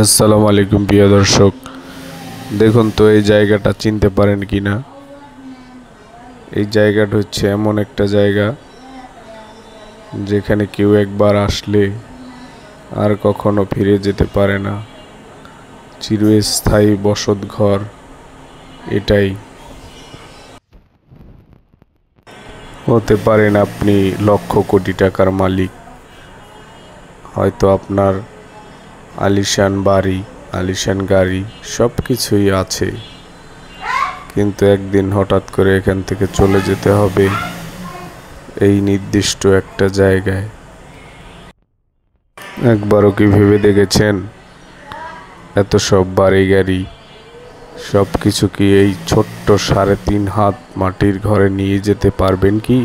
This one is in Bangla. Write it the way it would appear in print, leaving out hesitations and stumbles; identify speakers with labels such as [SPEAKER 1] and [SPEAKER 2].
[SPEAKER 1] আসসালামু আলাইকুম প্রিয় দর্শক, দেখুন তো এই জায়গাটা চিনতে পারেন কি না। এই জায়গাটা হচ্ছে এমন একটা জায়গা যেখানে কেউ একবার আসলে আর কখনো ফিরে যেতে পারে না। চিরস্থায়ী বসত ঘর এটাই। হতে পারেন আপনি লক্ষ কোটি টাকার মালিক, হয়তো আপনার আলিশান বাড়ি, আলিশান গাড়ি সব কিছুই আছে, কিন্তু একদিন হঠাৎ করে এখান থেকে চলে যেতে হবে এই নির্দিষ্ট একটা জায়গায়। একবারও কি ভেবে দেখেছেন এত সব বাড়ি গাড়ি সব কিছু কি এই ছোট্ট 3.5 হাত মাটির ঘরে নিয়ে যেতে পারবেন কি?